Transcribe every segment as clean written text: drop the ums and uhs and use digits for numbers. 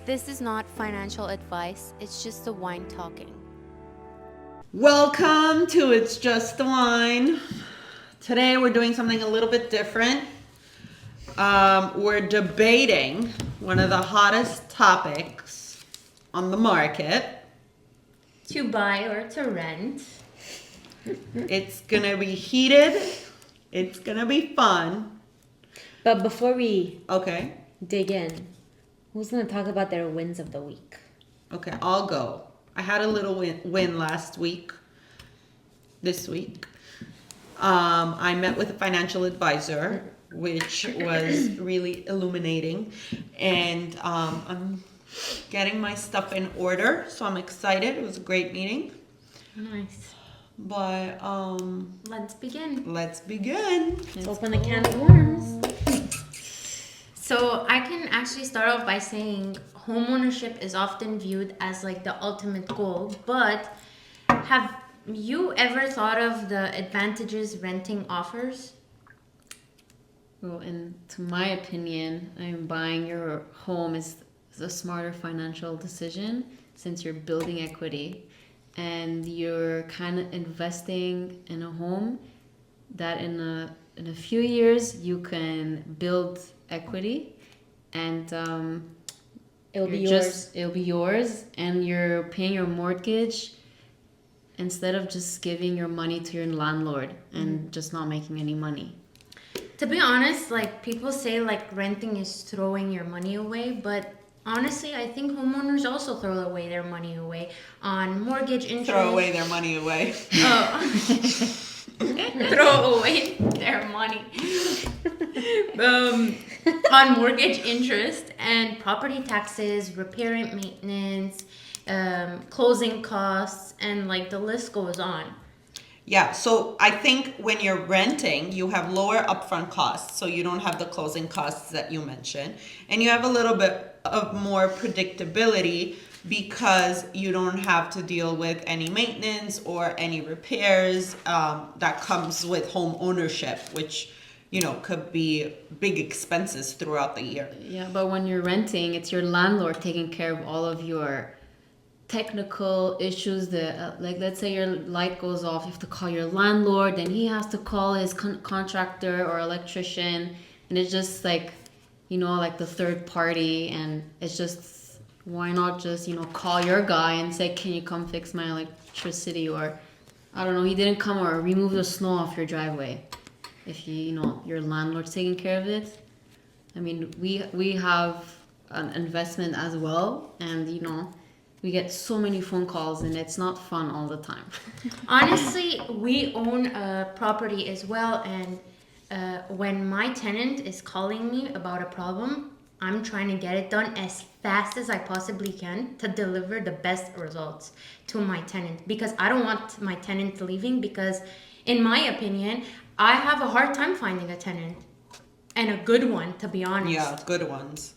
This is not financial advice, it's just the wine talking. Welcome to It's Just the Wine. Today we're doing something a little bit different. We're debating one of the hottest topics on the market. To buy or to rent. It's gonna be heated. It's gonna be fun. But before we Okay. dig in, who's going to talk about their wins of the week? Okay, I'll go. I had a little win last week. This week. I met with a financial advisor, which was really illuminating. And I'm getting my stuff in order, so I'm excited. It was a great meeting. Nice. But Let's begin. let's begin. Let's open a can of worms. So I can actually start off by saying homeownership is often viewed as like the ultimate goal, but have you ever thought of the advantages renting offers? Well, in to my opinion, buying your home is a smarter financial decision since you're building equity and you're kind of investing in a home that in a few years you can build equity and It'll be yours. it'll be yours and you're paying your mortgage instead of just giving your money to your landlord and just not making any money. To be honest, like people say like renting is throwing your money away, but honestly, I think homeowners also throw away their money away on mortgage interest. Throw away their money away. Oh. Throw away their money. On mortgage interest and property taxes, repair and maintenance, closing costs, and like the list goes on. Yeah, so I think when you're renting, you have lower upfront costs, so you don't have the closing costs that you mentioned, and you have a little bit of more predictability because you don't have to deal with any maintenance or any repairs that comes with home ownership, which could be big expenses throughout the year. Yeah, but when you're renting, it's your landlord taking care of all of your technical issues. That like, let's say your light goes off, you have to call your landlord, then he has to call his contractor or electrician, and it's just like, like the third party, and it's just, why not just, call your guy and say, can you come fix my electricity, or I don't know, he didn't come, or remove the snow off your driveway. If your landlord's taking care of it. I mean, we have an investment as well, and we get so many phone calls, and it's not fun all the time. Honestly, we own a property as well, and when my tenant is calling me about a problem, I'm trying to get it done as fast as I possibly can to deliver the best results to my tenant, because I don't want my tenant leaving, because in my opinion, I have a hard time finding a tenant, and a good one, to be honest. Yeah, good ones.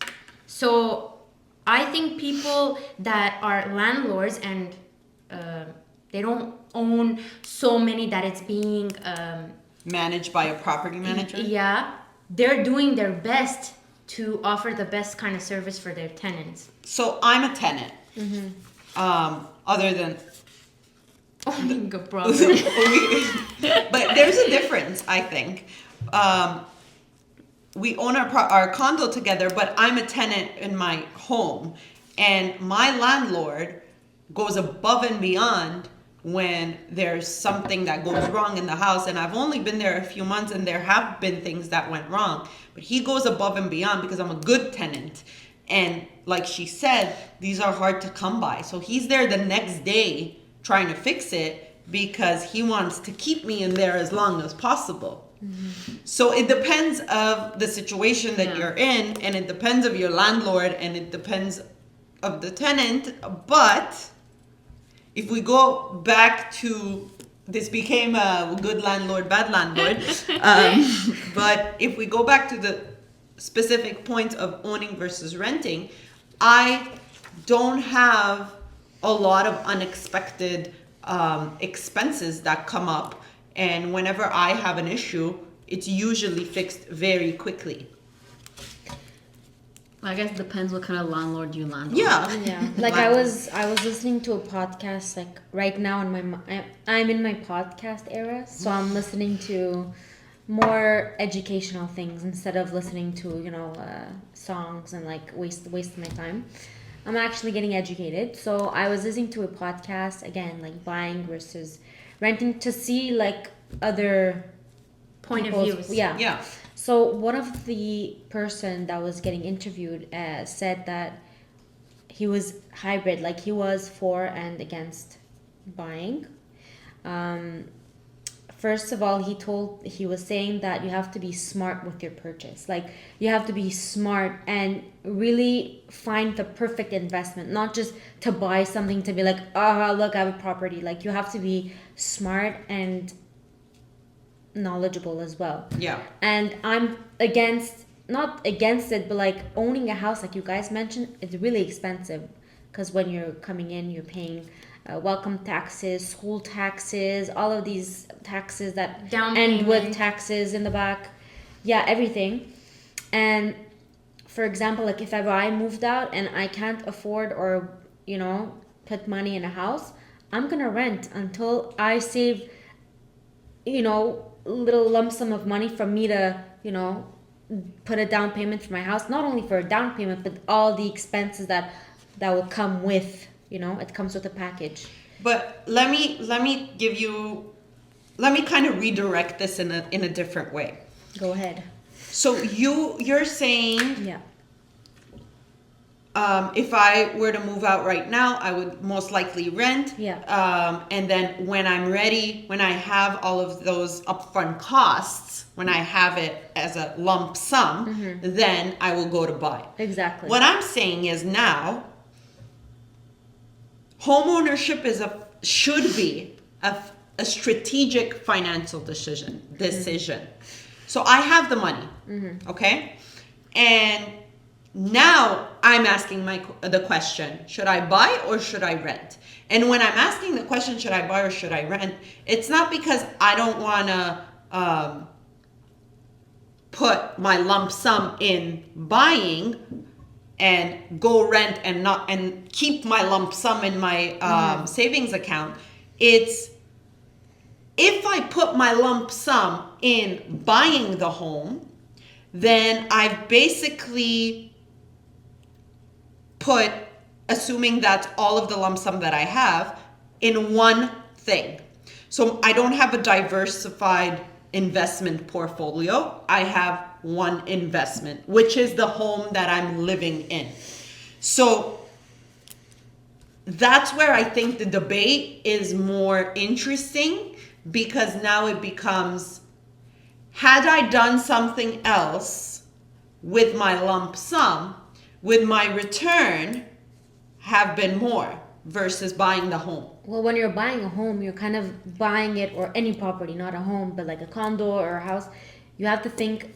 So I think people that are landlords and they don't own so many that it's being Managed by a property manager? yeah, they're doing their best to offer the best kind of service for their tenants. So I'm a tenant. Other than Good brother. but there's a difference, I think. We own our condo together, but I'm a tenant in my home, and my landlord goes above and beyond when there's something that goes wrong in the house. And I've only been there a few months, and there have been things that went wrong, but he goes above and beyond because I'm a good tenant. And like she said, these are hard to come by. So he's there the next day trying to fix it because he wants to keep me in there as long as possible. Mm-hmm. So it depends of the situation that you're in, and it depends of your landlord, and it depends of the tenant. But if we go back to, this became a good landlord, bad landlord. But if we go back to the specific point of owning versus renting, I don't have a lot of unexpected expenses that come up, and whenever I have an issue, it's usually fixed very quickly. I guess it depends what kind of landlord you land on. Yeah. Yeah, like I was listening to a podcast like right now in I'm in my podcast era, so I'm listening to more educational things instead of listening to songs and like waste my time. I'm actually getting educated, so I was listening to a podcast again, like buying versus renting, to see like other Point of people's- views. Yeah. Yeah. So one of the person that was getting interviewed said that he was hybrid, like he was for and against buying. First of all, he was saying that you have to be smart with your purchase. Like you have to be smart and really find the perfect investment, not just to buy something to be like, oh look, I have a property. Like you have to be smart and knowledgeable as well. Yeah. And I'm not against it, but like owning a house, like you guys mentioned, it's really expensive because when you're coming in, you're paying welcome taxes, school taxes, all of these taxes that Down end with payment. taxes in the back. Yeah, everything. And for example, like if ever I moved out and I can't afford or, put money in a house, I'm gonna rent until I save, little lump sum of money for me to, put a down payment for my house. Not only for a down payment, but all the expenses that will come with, it comes with a package. But let me kind of redirect this in a different way. Go ahead. So you're saying Yeah. if I were to move out right now, I would most likely rent. Yeah. And then when I'm ready, when I have all of those upfront costs, when I have it as a lump sum, then I will go to buy. Exactly. What I'm saying is now, homeownership should be a strategic financial decision. So I have the money, okay? And now I'm asking the question, should I buy or should I rent? And when I'm asking the question, should I buy or should I rent, it's not because I don't want to put my lump sum in buying and go rent and keep my lump sum in my savings account. It's if I put my lump sum in buying the home, then I've basically put, assuming that's all of the lump sum that I have, in one thing. So I don't have a diversified investment portfolio. I have one investment, which is the home that I'm living in. So that's where I think the debate is more interesting, because now it becomes, had I done something else with my lump sum, would my return have been more versus buying the home? Well, when you're buying a home, you're kind of buying it, or any property, not a home, but like a condo or a house. You have to think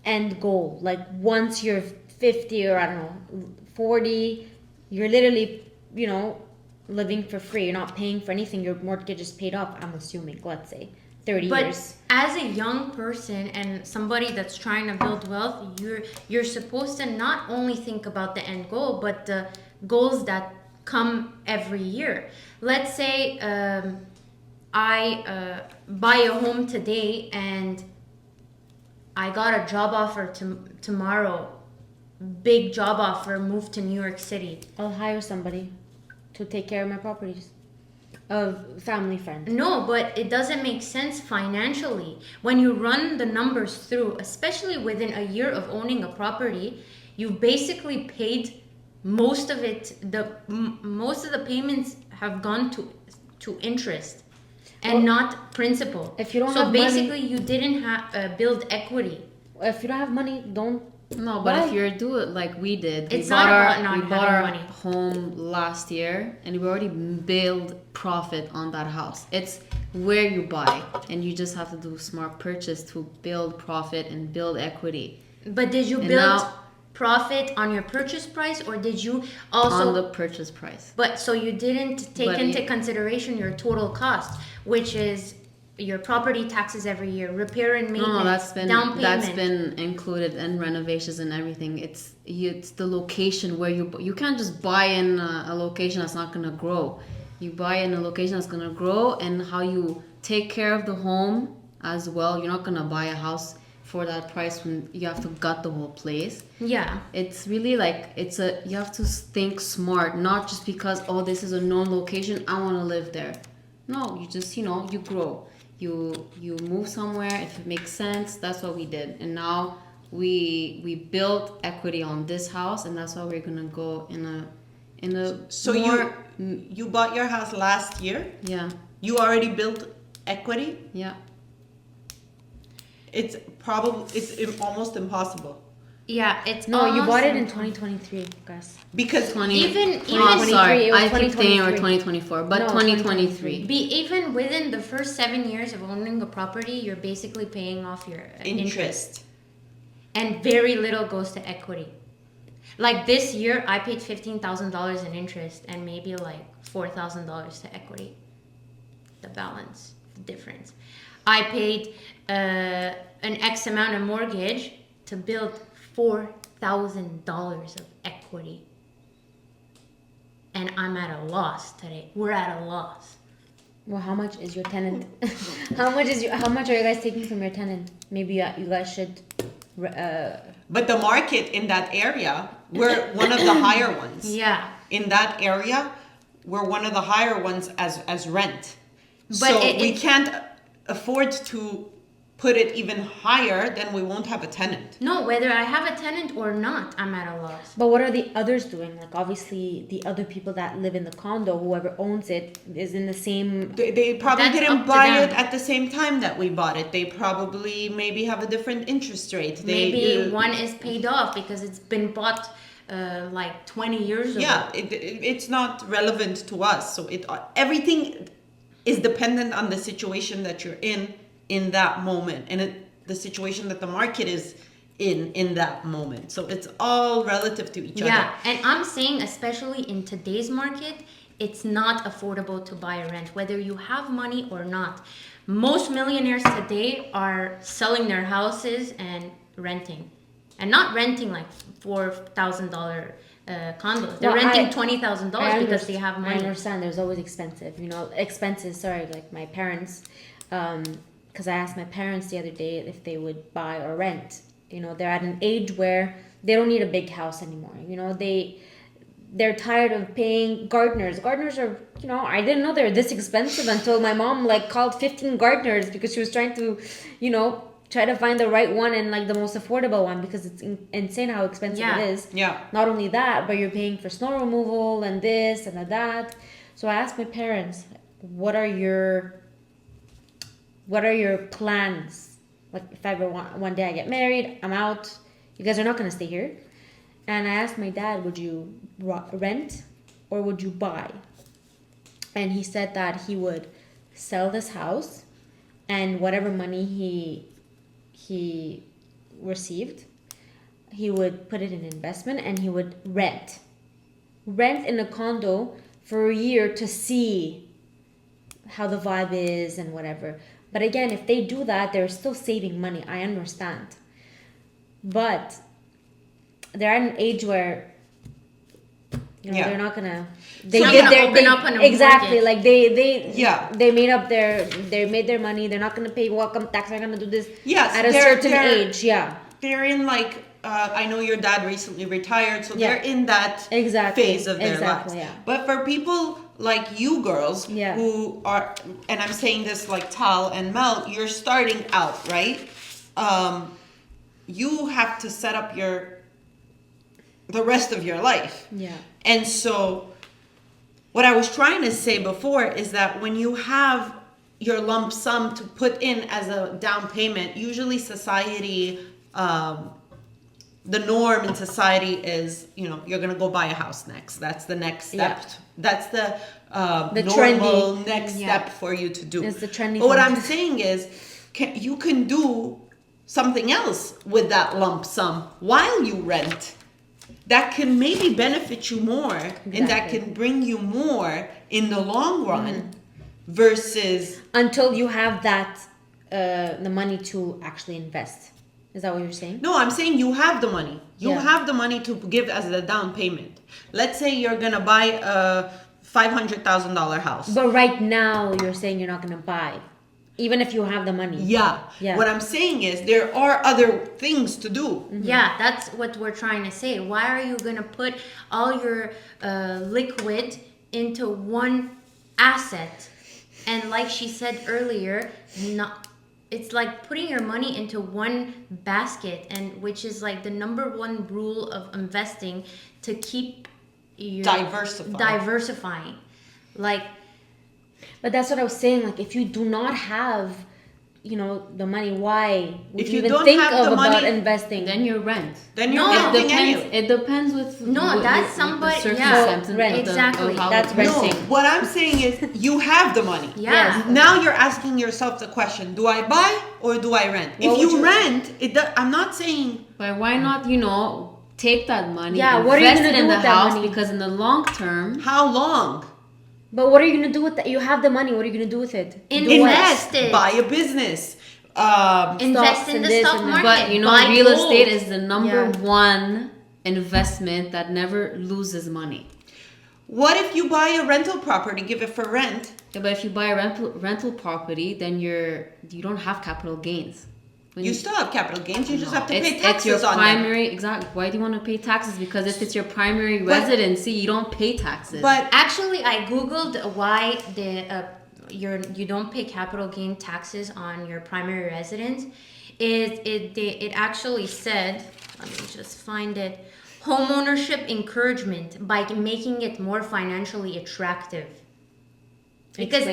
end goal. Like once you're 50 or I don't know, 40, you're literally, living for free. You're not paying for anything. Your mortgage is paid off, I'm assuming, let's say 30 But years. as a young person and somebody that's trying to build wealth, you're supposed to not only think about the end goal, but the goals that come every year. Let's say I buy a home today and I got a job offer tomorrow, big job offer, move to New York City. I'll hire somebody to take care of my properties. A family friend. No, but it doesn't make sense financially. When you run the numbers through, especially within a year of owning a property, you've basically paid most of it. Most of the payments have gone to interest and not principal. If you don't so have money- basically you didn't build equity. If you don't have money, don't. No, but Why? if you're do it like we did, It's not about not we bought having our money. home last year, and we already build profit on that house. It's where you buy, and you just have to do smart purchase to build profit and build equity But did you And build now- profit on your purchase price, or did you also on the purchase price. But so you didn't take But into it- consideration your total cost, which is your property taxes every year, repair and maintenance, down payment. that's been included in renovations and everything. It's the location where you can't just buy in a location that's not gonna grow. You buy in a location that's gonna grow, and how you take care of the home as well. You're not gonna buy a house for that price when you have to gut the whole place. Yeah. It's really like you have to think smart, not just because, oh, this is a known location, I want to live there. No, you just, you grow. You move somewhere if it makes sense. That's what we did. And now we built equity on this house, and that's why we're going to go in a So more, you bought your house last year? yeah. You already built equity? Yeah. It's almost impossible. Yeah, it's No, you bought it in almost- 2023, guys. Because Even Oh, sorry. it was I keep thinking we're 2023. 2024, but No, 2023. even within the first 7 years of owning a property, you're basically paying off your interest. and very little goes to equity. Like this year, I paid $15,000 in interest and maybe like $4,000 to equity. The balance, the difference. I paid an X amount of mortgage to build $4,000 of equity. And I'm at a loss today. We're at a loss. Well, how much is your tenant? How much are you guys taking from your tenant? Maybe you guys should. But the market in that area, we're one of the higher ones. Yeah. In that area, we're one of the higher ones as rent. But so it- we can't afford to put it even higher, then we won't have a tenant. No, whether I have a tenant or not, I'm at a loss. But what are the others doing? Like obviously, the other people that live in the condo, whoever owns it, is in the same. They probably That's didn't up to buy them. it at the same time that we bought it. They probably maybe have a different interest rate. Maybe one is paid off because it's been bought like 20 years ago. Yeah, it's not relevant to us. So everything is dependent on the situation that you're in that moment, and the situation that the market is in that moment. So it's all relative to each other. Yeah, and I'm saying especially in today's market, it's not affordable to buy a rent, whether you have money or not. Most millionaires today are selling their houses and renting. And not renting like $4,000 condos. They're Well, renting I $20,000 because they have I money. understand. There's always expenses. Sorry, like my parents. Because I asked my parents the other day if they would buy or rent. They're at an age where they don't need a big house anymore. They're tired of paying gardeners. Gardeners are, I didn't know they're this expensive until my mom called 15 gardeners because she was trying to, try to find the right one and the most affordable one because it's insane how expensive Yeah. it is. Yeah. Not only that, but you're paying for snow removal and this and that. So I asked my parents, what are your plans? Like if ever one day I get married, I'm out. You guys are not gonna stay here. And I asked my dad, would you rent or would you buy? And he said that he would sell this house and whatever money he received, he would put it in investment and he would rent in a condo for a year to see how the vibe is and whatever. But again, if they do that, they're still saving money. I understand. But they're at an age where Yeah. they're not gonna. They're not gonna open up on a exactly mortgage. like Yeah. they made their money. They're not gonna pay welcome tax. They're gonna do this Yes, at a certain age. Yeah, They're in I know your dad recently retired, so they're in that Exactly. phase of their Exactly, lives. yeah. But for people like you girls Yeah. who are, and I'm saying this like Tal and Mel, you're starting out, right? You have to set up the rest of your life. yeah, And so what I was trying to say before is that when you have your lump sum to put in as a down payment, usually society, the norm in society is, you're going to go buy a house next. That's the next step. Yeah. That's the trendy. normal next step for you to do. It's the trendy But what thing. I'm saying is, you can do something else with that lump sum while you rent. That can maybe benefit you more and that Exactly. can bring you more in the long run versus Until you have that, the money to actually invest. Is that what you're saying? no, I'm saying you have the money. You Yeah. have the money to give as the down payment. Let's say you're gonna buy a $500,000 house. But right now, you're saying you're not gonna buy, even if you have the money. Yeah. Yeah. What I'm saying is there are other things to do. Yeah, that's what we're trying to say. Why are you gonna put all your liquid into one asset? And like she said earlier, it's like putting your money into one basket, and which is like the number one rule of investing, to keep your diversifying. Like, But that's what I was saying. Like, if you do not have, the money, why would If you you even don't think have the of about money, investing? Then you rent. Then you're No, renting Depends. anyway. It depends with No, what that's your- somebody- the yeah, circumstances rent. of the- Exactly. of how That's the- No, renting. what I'm saying is you have the money. yeah. Yes. Now you're asking yourself the question: do I buy or do I rent? What If would you you- rent, I'm not saying But why not, take that money, Yeah, what are you invest gonna it in do the with that house, money? because in the long term, how long. But what are you gonna do with that? You have the money. What are you gonna do with it? Invest it. Buy a business. Invest Stocks in and the this stock and that. market. but Buy real gold. estate is the number Yeah. one investment that never loses money. What if you buy a rental property, give it for rent? Yeah, but if you buy a rental property, then you don't have capital gains. When You still have capital gains. You just have to it's, pay it's taxes your on them. primary exactly. Why do you want to pay taxes? Because if it's your primary residency, you don't pay taxes. But Actually, I googled why you don't pay capital gain taxes on your primary residence. It actually said, let me just find it, homeownership encouragement by making it more financially attractive. Because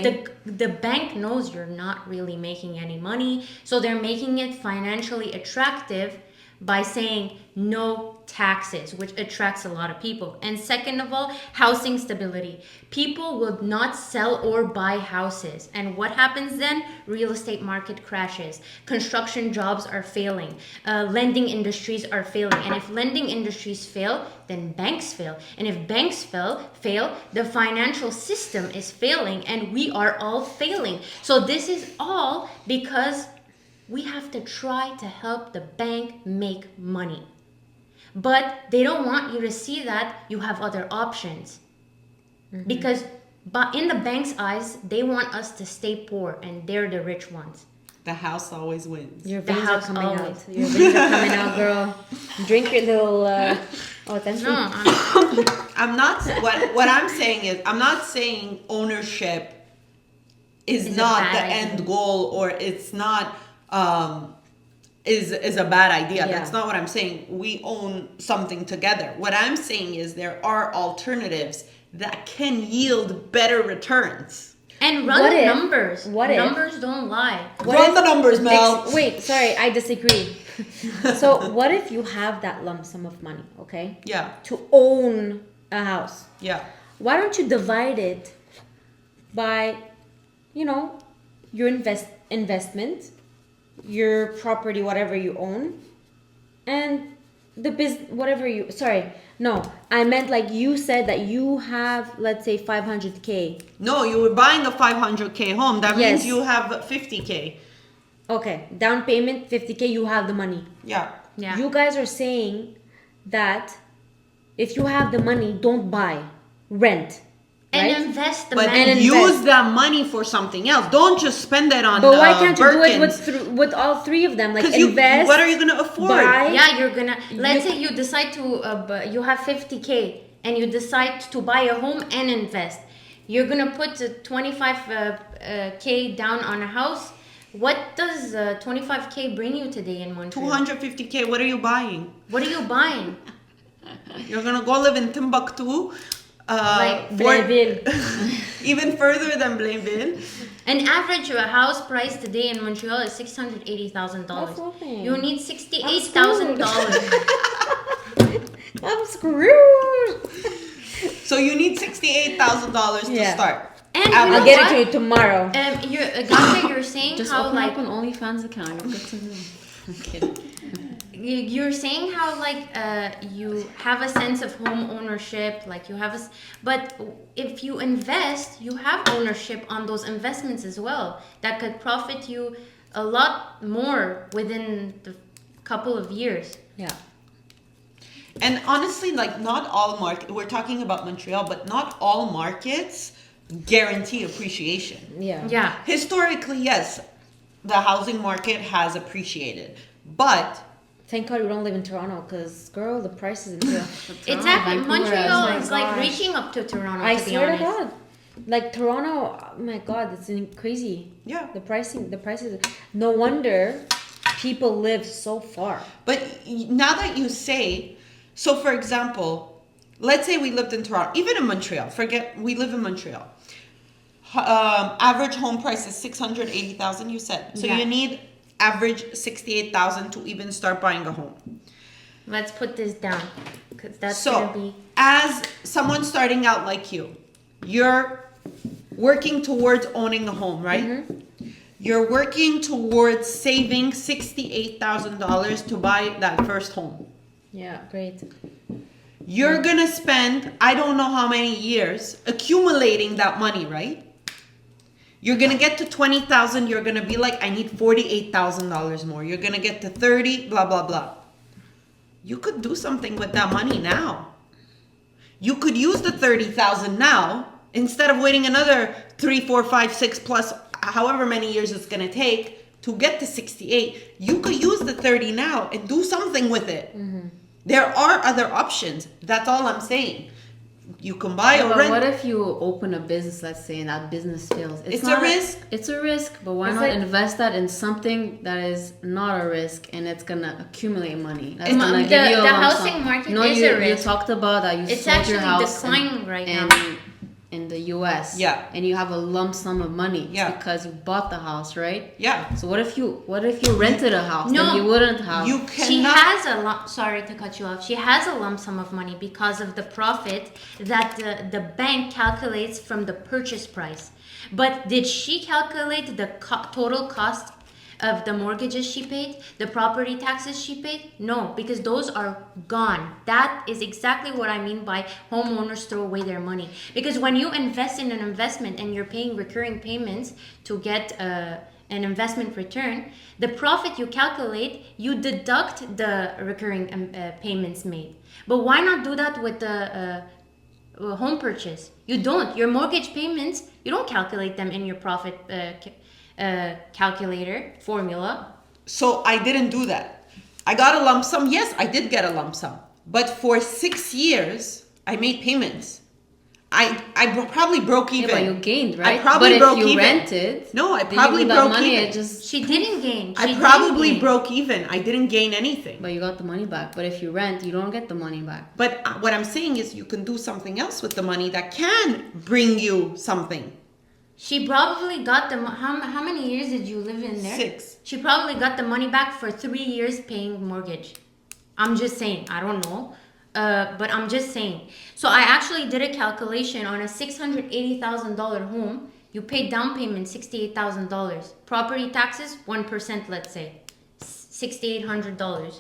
the bank knows you're not really making any money, so they're making it financially attractive by saying no taxes, which attracts a lot of people. And second of all, housing stability. People will not sell or buy houses. And what happens then? Real estate market crashes. Construction jobs are failing. Lending industries are failing. And if lending industries fail, then banks fail. And if banks fail, the financial system is failing, and we are all failing. So this is all because we have to try to help the bank make money. But they don't want you to see that you have other options. Because in the bank's eyes, they want us to stay poor, and they're the rich ones. the house always wins. Your The veins are house coming always. out. Your veins are coming out, girl. Drink your little. Oh, that's No, I'm not. What I'm saying is, I'm not saying ownership is It's a not bad the idea. end goal, or it's not is a bad idea. Yeah. That's not what I'm saying. We own something together. What I'm saying is there are alternatives that can yield better returns. and run What the if- numbers. what if- Numbers don't lie. Run the numbers, Mel. Wait, sorry, I disagree. So, what if you have that lump sum of money, okay, Yeah, to own a house? yeah. Why don't you divide it by, your investment, your property, whatever you own, and the business, whatever you. Sorry, no, I meant like you said that you have, let's say, 500K. No, you were buying a 500K home. That means Yes. you have 50K. Okay, down payment 50K. You have the money. Yeah. Yeah. You guys are saying that if you have the money, don't buy, rent, And right? invest the But money. And use invest. that money for something else. Don't just spend it on. But why can't you do it Birkins. with all three of them? Like Because invest. what are you gonna afford? buy. Yeah, you're gonna. Let's say you decide to. You have 50K and you decide to buy a home and invest. You're gonna put 25K down on a house. What does 25K bring you today in Montreal? 250K. What are you buying? What are you buying? You're gonna go live in Timbuktu. Like Blainville. Even further than Blainville. An average house price today in Montreal is $680,000. That's nothing. You need $68,000. I'm screwed. So you need $68,000 to Yeah. start. And you I'll know I'll get what? it to you tomorrow. Gassia, you're saying just how open like up an OnlyFans account. You're good to know. I'm kidding. you're saying how like you have a sense of home ownership, like you have but if you invest, you have ownership on those investments as well that could profit you a lot more within the couple of years. Yeah. And honestly, like not all market, we're talking about Montreal, but not all markets guarantee appreciation. Yeah. Historically, yes, the housing market has appreciated, but Thank God we don't live in Toronto, because girl, the prices in Toronto. Exactly. Vancouver, Montreal oh my is like gosh. reaching up to Toronto, I to be swear to honest. God, like Toronto, oh my God, it's crazy. yeah. The prices. No wonder people live so far. But now that you say, so for example, let's say we lived in Toronto, even in Montreal, forget, we live in Montreal. Average home price is 680,000, you said. So Yeah. you need average 68,000 to even start buying a home. Let's put this down because that's So, gonna be. as someone starting out like you, you're working towards owning a home, right? You're working towards saving $68,000 to buy that first home. Yeah, great. You're gonna spend, I don't know how many years, accumulating that money, right? You're gonna get to 20,000, you're gonna be like, I need $48,000 more. You're gonna get to 30, blah, blah, blah. You could do something with that money now. You could use the 30,000 now instead of waiting another 3, 4, 5, 6 plus however many years it's gonna take to get to 68. You could use the 30 now and do something with it. There are other options. That's all I'm saying. You can buy or But rent. what if you open a business, let's say, and that business fails? It's not a risk. It's a risk, but why It's not like- invest that in something that is not a risk and it's gonna accumulate money? That's The- gonna the- give you a the lump housing sum. market No, is you, a risk. You talked about that. You It's sold actually your house declining right in, now. in the U.S. Yeah. And you have a lump sum of money. It's Yeah. because you bought the house, right? Yeah. So what if you rented a house? No. Then you wouldn't have. You She cannot. has a lump. Sorry to cut you off. She has a lump sum of money because of the profit that the bank calculates from the purchase price. But did she calculate the total cost of the mortgages she paid, the property taxes she paid? No, because those are gone. That is exactly what I mean by homeowners throw away their money. Because when you invest in an investment and you're paying recurring payments to get an investment return, the profit you calculate, you deduct the recurring payments made. But why not do that with the home purchase? You don't. Your mortgage payments, you don't calculate them in your profit calculator formula. So I didn't do that. I got a lump sum. Yes, I did get a lump sum. But for 6 years, I made payments. Probably broke even. Yeah, but you gained, right? I probably but broke if you even. rented, No, I then probably you got broke money. even. It just She didn't gain. I probably broke even. I didn't gain anything. But you got the money back. But if you rent, you don't get the money back. But what I'm saying is you can do something else with the money that can bring you something. She probably got the how many years did you live in there? 6. She probably got the money back for 3 years paying mortgage. I'm just saying. I don't know. But I'm just saying. So I actually did a calculation on a $680,000 home. You paid down payment $68,000. Property taxes 1%, let's say, $6,800.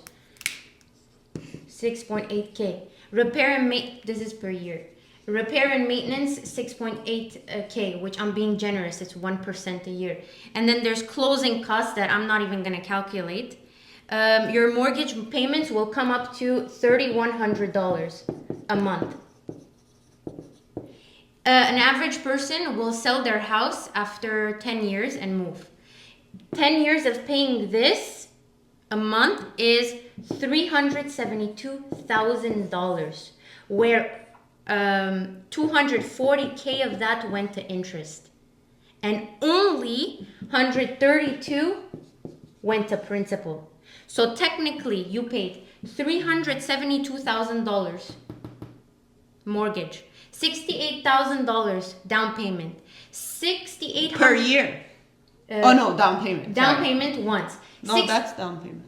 6.8K. Repair and this is per year. Repair and maintenance 6.8K, which I'm being generous. It's 1% a year. And then there's closing costs that I'm not even gonna calculate. Your mortgage payments will come up to $3,100 a month. An average person will sell their house after 10 years and move. 10 years of paying this a month is $372,000, where 240K of that went to interest. And only 132 went to principal. So technically, you paid $372,000 mortgage, $68,000 down payment, $6,800 Per year. Oh no, down payment. down Sorry. payment once. No, that's down payment.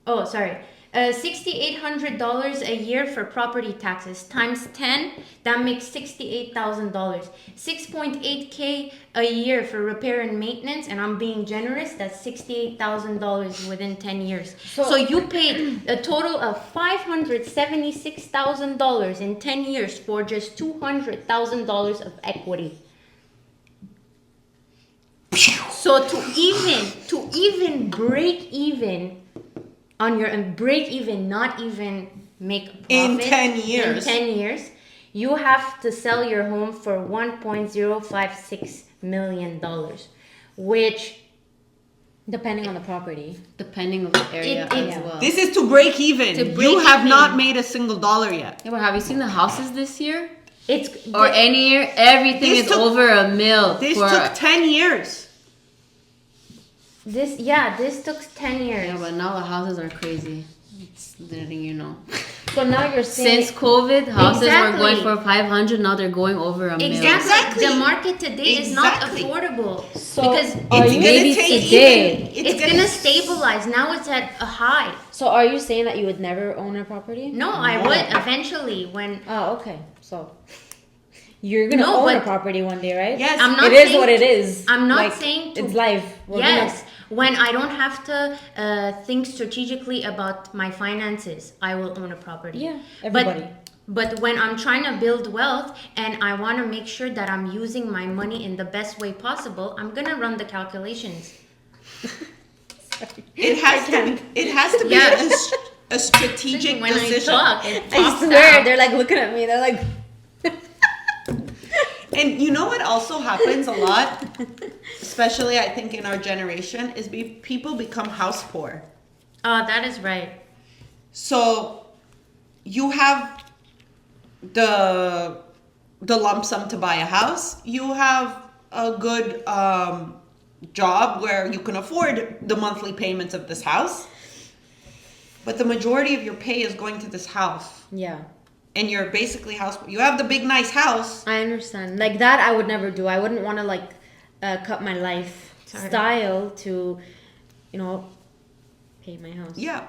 Oh, sorry. $6,800 a year for property taxes times 10, that makes $68,000. 6.8K a year for repair and maintenance, and I'm being generous, that's $68,000 within 10 years. So you paid a total of $576,000 in 10 years for just $200,000 of equity. So to even break even on your not even make a profit In 10 years. in 10 years, you have to sell your home for $1.056 million, which Depending on the property. Depending on the area as well. This is to break even. You have not made a single dollar yet. Yeah, but have you seen the houses this year? or Any year? Everything is over a mil. This took 10 years. this took 10 years. Yeah, but now the houses are crazy. It's letting you know. So now you're saying Since COVID, houses were going Exactly. for 500. Now they're going over a mil. exactly. The market today is not Exactly. affordable So because are It's you gonna maybe take today. even. it's gonna stabilize. Now it's at a high. so are you saying that you would never own a property? No, I No. would eventually when Oh, okay. So you're gonna No, own a but- property one day, right? Yes. I'm not It is saying what it is. I'm not Like, saying to it's life. We're yes, when I don't have to think strategically about my finances, I will own a property. Yeah, everybody. But when I'm trying to build wealth and I want to make sure that I'm using my money in the best way possible, I'm gonna run the calculations. It has to be Yeah. a strategic When decision. I talk, it I pops swear, out. they're like looking at me. They're like, And you know what also happens a lot, especially I think in our generation, is people become house poor. That is right. So you have the lump sum to buy a house. You have a good job where you can afford the monthly payments of this house. But the majority of your pay is going to this house. yeah. And you're basically house. You have the big nice house. I understand. Like that, I would never do. I wouldn't want to cut my lifestyle to, pay my house. Yeah.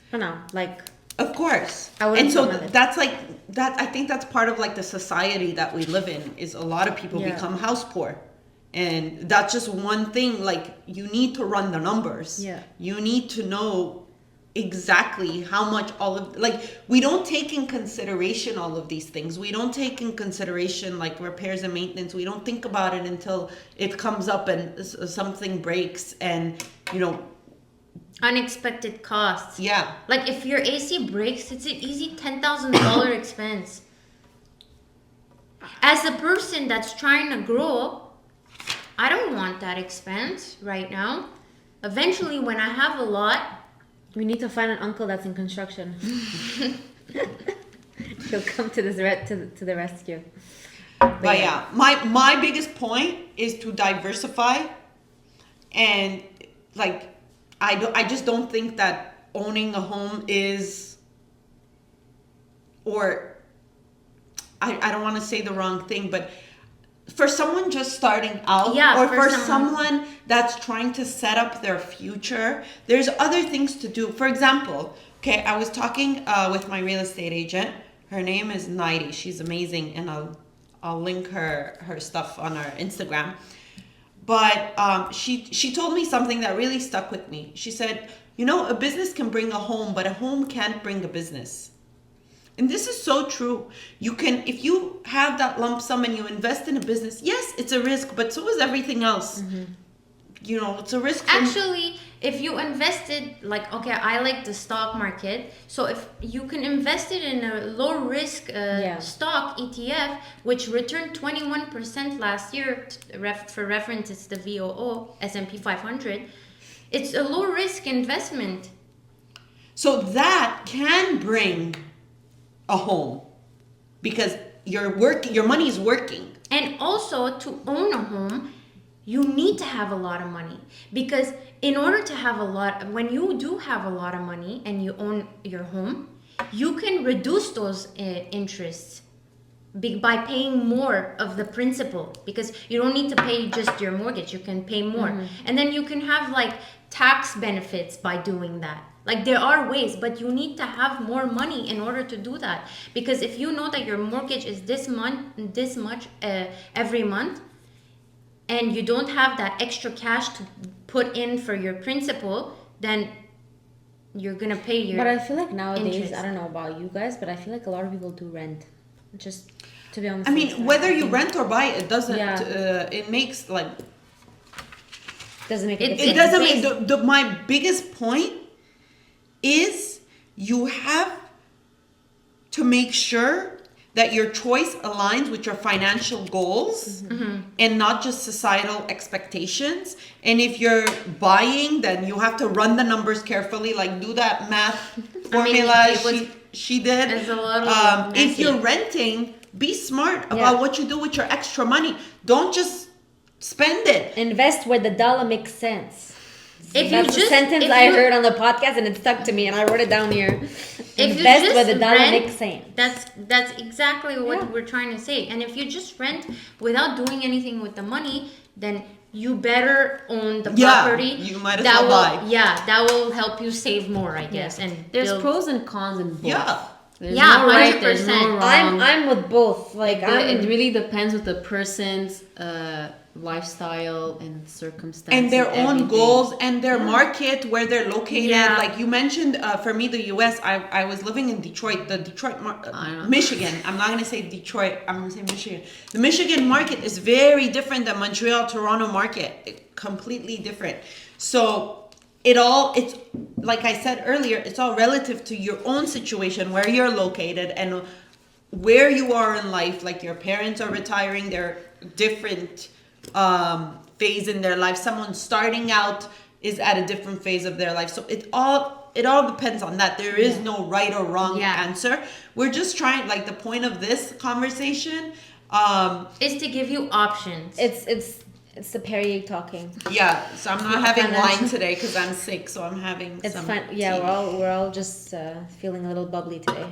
For now, like Of course. I wouldn't And so comment. that's like that. I think that's part of like the society that we live in is a lot of people Yeah. become house poor. And that's just one thing. Like you need to run the numbers. Yeah. You need to know exactly how much we don't take in consideration all of these things. We don't take in consideration like repairs and maintenance. We don't think about it until it comes up and something breaks and Unexpected costs. yeah. Like if your AC breaks, it's an easy $10,000 expense. As a person that's trying to grow, I don't want that expense right now. Eventually, when I have a lot, we need to find an uncle that's in construction. He'll come to the rescue. But yeah, my biggest point is to diversify, and like I just don't think that owning a home is, or I don't want to say the wrong thing, but for someone just starting out, Yeah, or for for someone that's trying to set up their future, there's other things to do. For example, okay, I was talking with my real estate agent. Her name is Nighty. She's amazing, and I'll link her stuff on our Instagram. But she told me something that really stuck with me. She said, a business can bring a home, but a home can't bring a business. And this is so true. You can, if you have that lump sum and you invest in a business, yes, it's a risk, but so is everything else. Mm-hmm. It's a risk. actually, if you invested, I like the stock market. So if you can invest it in a low risk stock ETF, which returned 21% last year, for reference, it's the VOO, S&P 500. It's a low risk investment. So that can bring a home because your money is working. And also, to own a home, you need to have a lot of money, because in order to have when you do have a lot of money and you own your home, you can reduce those interests by paying more of the principal, because you don't need to pay just your mortgage, you can pay more. And then you can have like tax benefits by doing that. Like there are ways, but you need to have more money in order to do that, because if you know that your mortgage is this much every month, and you don't have that extra cash to put in for your principal, then you're gonna pay your But I feel like nowadays, interest. I don't know about you guys, but I feel like a lot of people do rent. Just to be honest. I mean, whether you rent or buy, it doesn't. Yeah. It makes like doesn't make It- a it difference. doesn't. My biggest point is you have to make sure that your choice aligns with your financial goals and not just societal expectations. And if you're buying, then you have to run the numbers carefully, like do that math formula it was- she did. it's a little If messy. you're renting, be smart Yeah. about what you do with your extra money. Don't just spend it. Invest where the dollar makes sense. If you That's a just- sentence if I you- heard on the podcast and it stuck to me and I wrote it down here. If you Invest just where the dollar rent, makes sense. That's exactly what Yeah. we're trying to say. And if you just rent without doing anything with the money, then you better own the Yeah, property. you might as That well will- buy. Yeah, that will help you save more, I guess. And There's build- pros and cons in both. Yeah. There's Yeah, no right, there's 100%. no wrong. I'm with both. Like It really depends with the person's lifestyle and circumstances. And their own everything. goals and their market where they're located. Yeah. Like you mentioned, for me, the U.S. I was living in Detroit, I know. Michigan. I'm not gonna say Detroit. I'm gonna say Michigan. The Michigan market is very different than Montreal, Toronto market. Completely different. So it's like I said earlier. It's all relative to your own situation, where you're located and where you are in life. Like your parents are retiring, they're different phase in their life. Someone starting out is at a different phase of their life. So it all depends on that. There is no right or wrong answer. We're just trying, like the point of this conversation is to give you options. it's the Perrier talking. yeah, so I'm not having financial. wine today because I'm sick, so I'm having It's some fine. Yeah, tea. we're all just feeling a little bubbly today.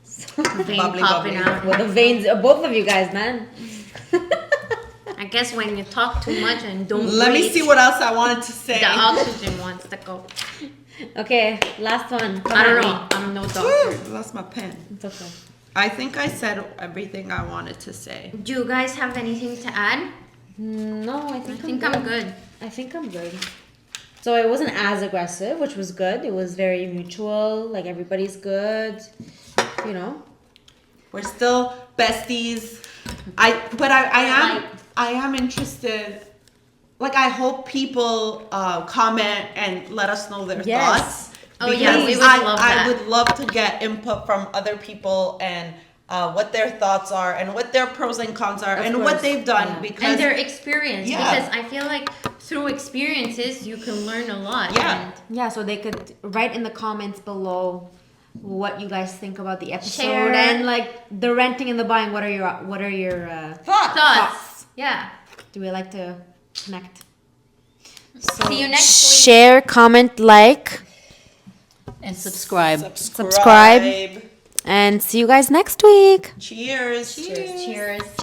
Vein Bubbly, popping bubbly. out. Well, the veins, both of you guys, man. I guess when you talk too much and don't Let me breathe, see what else I wanted to say. the oxygen wants to go. Okay, last one. Come I don't at know. me. I'm no doctor. Woo, lost my pen. It's okay. I think I said everything I wanted to say. Do you guys have anything to add? No, I I think, think I'm I'm good. I think I'm good. So it wasn't as aggressive, which was good. It was very mutual. Like everybody's good. You know. We're still besties. I am interested. Like I hope people comment and let us know their Yes. thoughts. Oh, yeah, we Because would love I that. would love to get input from other people and what their thoughts are and what their pros and cons are Of and course, what they've done yeah. because And their experience. Yeah. Because I feel like through experiences, you can learn a lot. Yeah. And Yeah, so they could write in the comments below what you guys think about the episode Share. and like the renting and the buying. What are your thoughts. Yeah. Do we like to connect? See you next week. Share, comment, like, And subscribe. Subscribe. and see you guys next week. Cheers. Cheers.